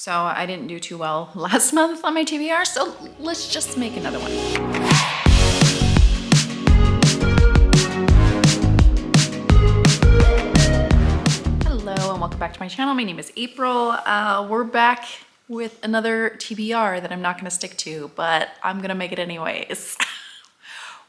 So I didn't do too well last month on my TBR, so let's just make another one. Hello and welcome back to my channel. My name is April. We're back with another TBR that I'm not gonna stick to, but I'm gonna make it anyways.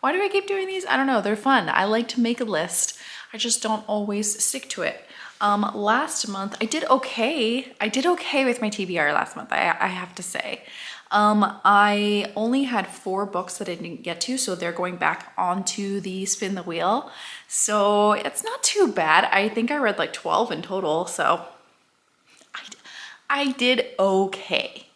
Why do I keep doing these? I don't know, they're fun. I like to make a list. I just don't always stick to it. Last month, I did okay. I did okay with my TBR last month, I have to say. I only had 4 books that I didn't get to, so they're going back onto the spin the wheel. So it's not too bad. I think I read like 12 in total, so I did okay.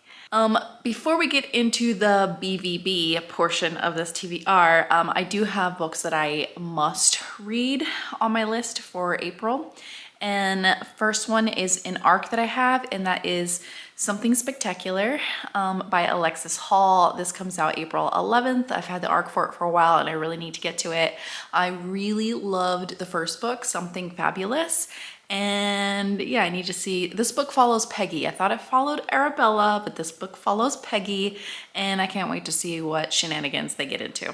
Before we get into the BVB portion of this TBR, I do have books that I must read on my list for April. And first one is an arc that I have, and that is Something Spectacular by Alexis Hall. This comes out April 11th. I've had the arc for it for a while and I really need to get to it. I really loved the first book, Something Fabulous. And yeah, I need to see, this book follows Peggy. I thought it followed Arabella, but this book follows Peggy, and I can't wait to see what shenanigans they get into.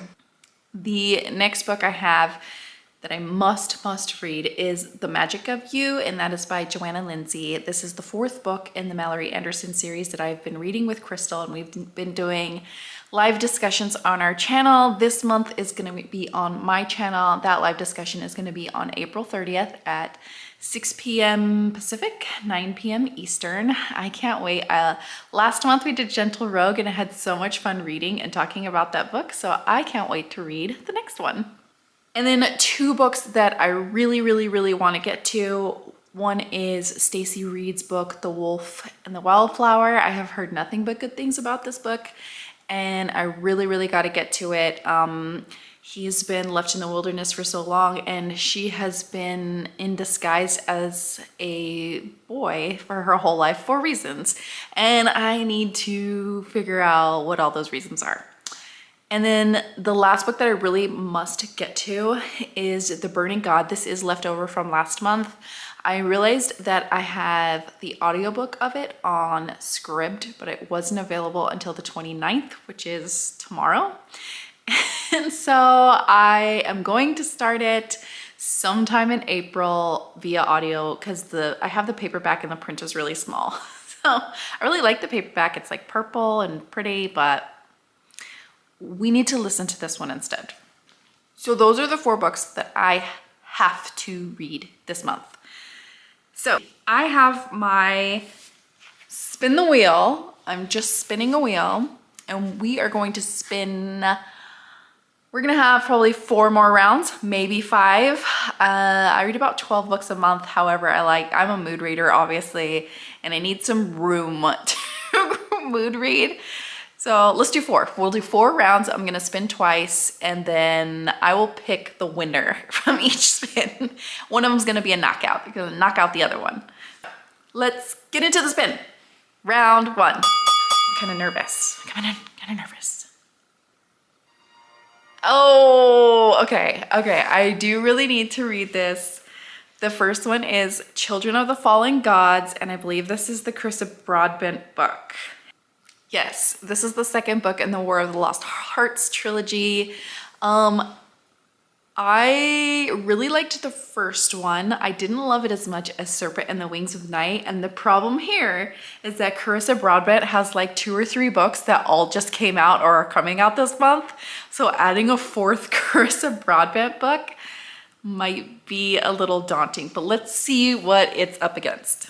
The next book I have that I must read is The Magic of You, and that is by Joanna Lindsay. This is the 4th book in the Mallory Anderson series that I've been reading with Crystal, and we've been doing live discussions on our channel. This month is gonna be on my channel. That live discussion is gonna be on April 30th at 6 p.m. Pacific, 9 p.m. Eastern. I can't wait. Last month we did Gentle Rogue and I had so much fun reading and talking about that book, so I can't wait to read the next one. And then 2 books that I really want to get to. One is Stacy Reed's book, The Wolf and the Wildflower. I have heard nothing but good things about this book, and I really got to get to it. He's been left in the wilderness for so long, and she has been in disguise as a boy for her whole life for reasons. And I need to figure out what all those reasons are. And then the last book that I really must get to is The Burning God. This is leftover from last month. I realized that I have the audiobook of it on Scribd, but it wasn't available until the 29th, which is tomorrow. And so I am going to start it sometime in April via audio because I have the paperback and the print is really small. So I really like the paperback. It's like purple and pretty, but we need to listen to this one instead. So those are the 4 books that I have to read this month. So I have my spin the wheel. I'm just spinning a wheel, and we are going to spin. We're gonna have probably 4 more rounds, maybe 5. I read about 12 books a month. However, I'm a mood reader, obviously, and I need some room to mood read. So let's do 4. We'll do 4 rounds. I'm gonna spin twice, and then I will pick the winner from each spin. One of them's gonna be a knockout. You're gonna knock out the other one. Let's get into the spin. Round 1. I'm kind of nervous. Kind of nervous. Oh, okay. I do really need to read this. The first one is Children of the Fallen Gods, and I believe this is the Carissa Broadbent book. Yes, this is the 2nd book in the War of the Lost Hearts trilogy. I really liked the first one. I didn't love it as much as Serpent and the Wings of Night. And the problem here is that Carissa Broadbent has like 2 or 3 books that all just came out or are coming out this month. So adding a 4th Carissa Broadbent book might be a little daunting, but let's see what it's up against.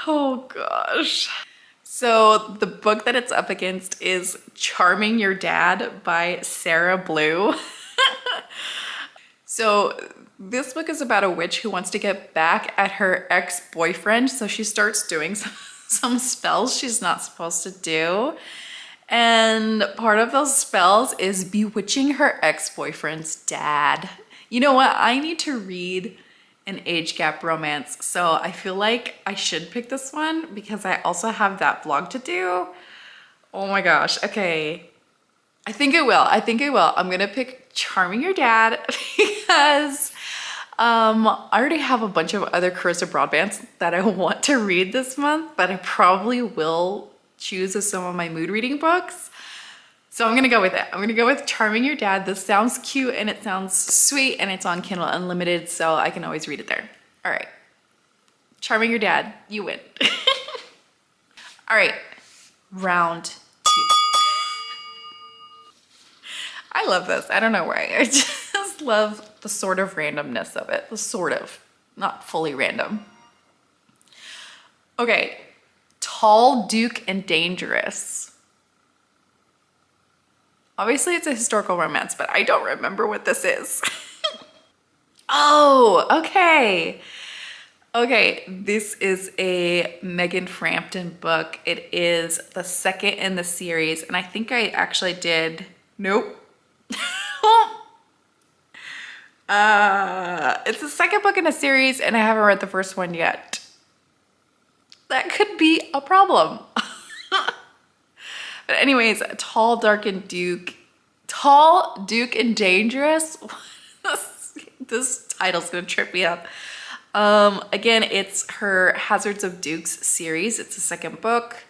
Oh gosh. So the book that it's up against is Charming Your Dad by Sarah Blue. So this book is about a witch who wants to get back at her ex-boyfriend. So she starts doing some spells she's not supposed to do. And part of those spells is bewitching her ex-boyfriend's dad. You know what? I need to read an age gap romance, so I feel like I should pick this one because I also have that vlog to do. Oh my gosh. Okay, I think it will. I'm gonna pick Charming Your Dad because I already have a bunch of other Cursive Broadbands that I want to read this month, but I probably will choose as some of my mood reading books. So I'm gonna go with it. I'm gonna go with Charming Your Dad. This sounds cute and it sounds sweet and it's on Kindle Unlimited, so I can always read it there. All right, Charming Your Dad, you win. All right, round 2. I love this. I don't know why. I just love the sort of randomness of it. The sort of, not fully random. Okay, Tall, Duke, and Dangerous. Obviously it's a historical romance, but I don't remember what this is. Oh, okay. Okay, this is a Megan Frampton book. It is the second in the series, and I think I actually did, nope. It's the second book in a series and I haven't read the first one yet. That could be a problem. But anyways, Tall, Duke, and Dangerous. This title's gonna trip me up. Again, it's her Hazards of Dukes series. It's the second book.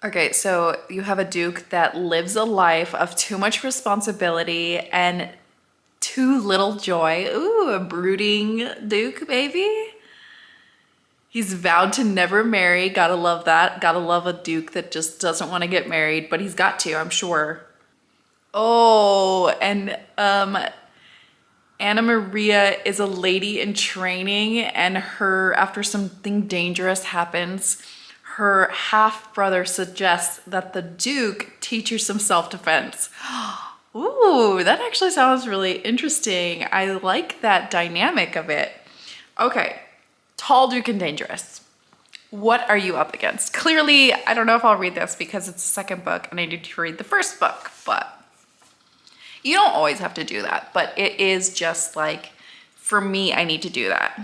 Okay, so you have a Duke that lives a life of too much responsibility and too little joy. Ooh, a brooding Duke, baby. He's vowed to never marry. Gotta love that. Gotta love a Duke that just doesn't want to get married, but he's got to, I'm sure. Oh, and Anna Maria is a lady in training, and after something dangerous happens, her half-brother suggests that the Duke teach her some self-defense. Ooh, that actually sounds really interesting. I like that dynamic of it. Okay, Tall, Duke, and Dangerous. What are you up against? Clearly, I don't know if I'll read this because it's the second book and I need to read the first book, but you don't always have to do that. But it is just like, for me, I need to do that.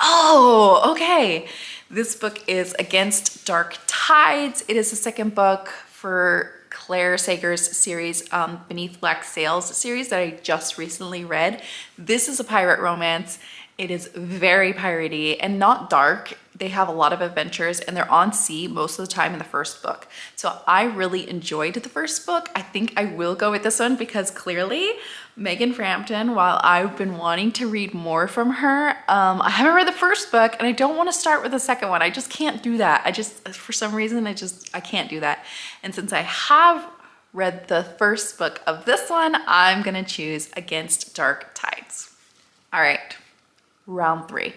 Oh, okay. This book is Against Dark Tides. It is the second book for Claire Sager's series, Beneath Black Sails series that I just recently read. This is a pirate romance. It is very piratey and not dark. They have a lot of adventures and they're on sea most of the time in the first book. So I really enjoyed the first book. I think I will go with this one because clearly Megan Frampton, while I've been wanting to read more from her, I haven't read the first book and I don't want to start with the second one. I just can't do that. For some reason, I can't do that. And since I have read the first book of this one, I'm gonna choose Against Dark Tides. All right, round 3.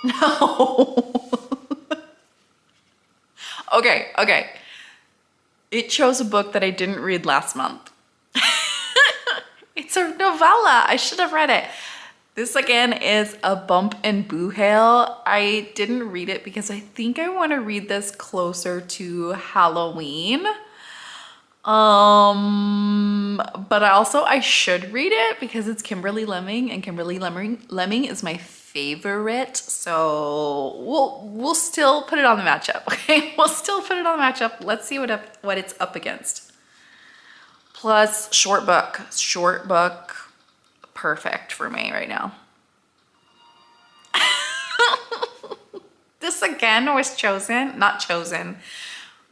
No. Okay. It chose a book that I didn't read last month. It's a novella. I should have read it. This again is A Bump and Boo Hail. I didn't read it because I think I want to read this closer to Halloween. But I should read it because it's Kimberly Lemming, and Kimberly Lemming is my favorite. So we'll still put it on the matchup. Okay, we'll still put it on the matchup. Let's see what it's up against. Plus short book, perfect for me right now. This again was not chosen,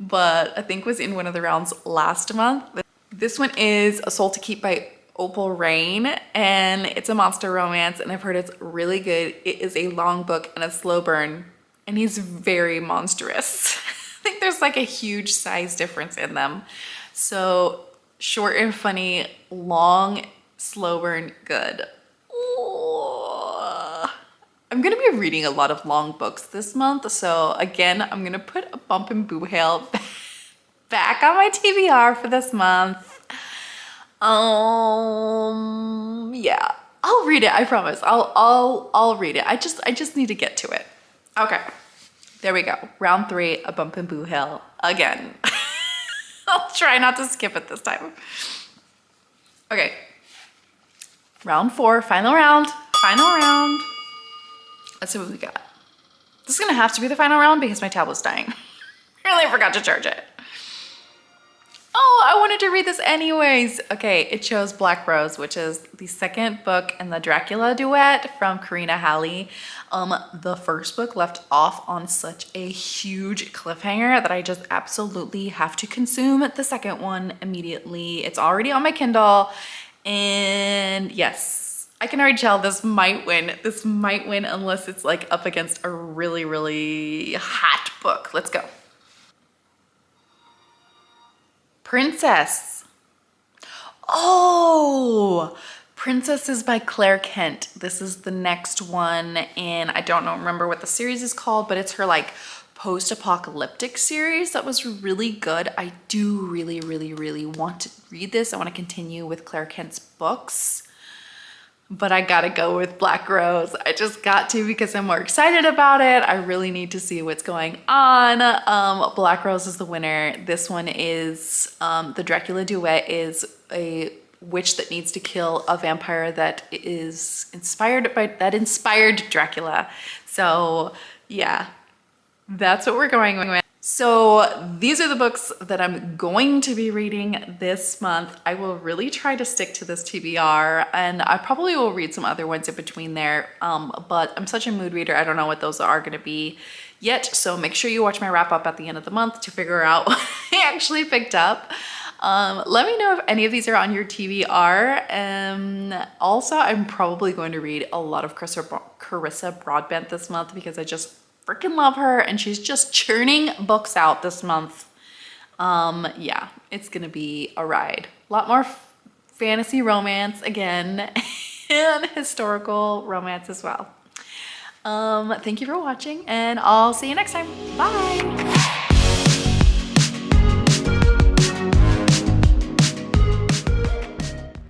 but I think was in one of the rounds last month. This one is A Soul to Keep by Opal Rain, and it's a monster romance, and I've heard it's really good. It is a long book and a slow burn, and he's very monstrous. I think there's like a huge size difference in them. So short and funny, long, slow burn, good. Ooh. I'm gonna be reading a lot of long books this month, so again, I'm gonna put A Bump and Boo Hail back on my TBR for this month. Yeah, I'll read it. I promise. I'll read it. I just need to get to it. Okay, there we go. Round 3, A Bump and Boo Hail again. I'll try not to skip it this time. Okay, round 4, final round. Let's see what we got. This is gonna have to be the final round because my tablet's dying. Apparently I forgot to charge it. Oh, I wanted to read this anyways. Okay, it chose Black Rose, which is the second book in the Dracula duet from Karina Halley. The first book left off on such a huge cliffhanger that I just absolutely have to consume the second one immediately. It's already on my Kindle, and yes, I can already tell this might win. This might win unless it's like up against a really, really hot book. Let's go. Princess. Oh, Princess is by Claire Kent. This is the next one, and I don't know, remember what the series is called, but it's her like post-apocalyptic series that was really good. I do really, really, really want to read this. I want to continue with Claire Kent's books, but I gotta go with Black Rose. I just got to because I'm more excited about it. I really need to see what's going on. Black Rose is the winner. This one is, the Dracula duet is a witch that needs to kill a vampire that inspired Dracula. So yeah, that's what we're going with. So these are the books that I'm going to be reading this month. I will really try to stick to this TBR, and I probably will read some other ones in between there. But I'm such a mood reader. I don't know what those are going to be yet. So make sure you watch my wrap up at the end of the month to figure out what I actually picked up. Let me know if any of these are on your TBR. Also, I'm probably going to read a lot of Carissa Broadbent this month because I just freaking love her, and she's just churning books out this month. Yeah, it's gonna be a ride. A lot more fantasy romance again, and historical romance as well. Thank you for watching, and I'll see you next time. Bye.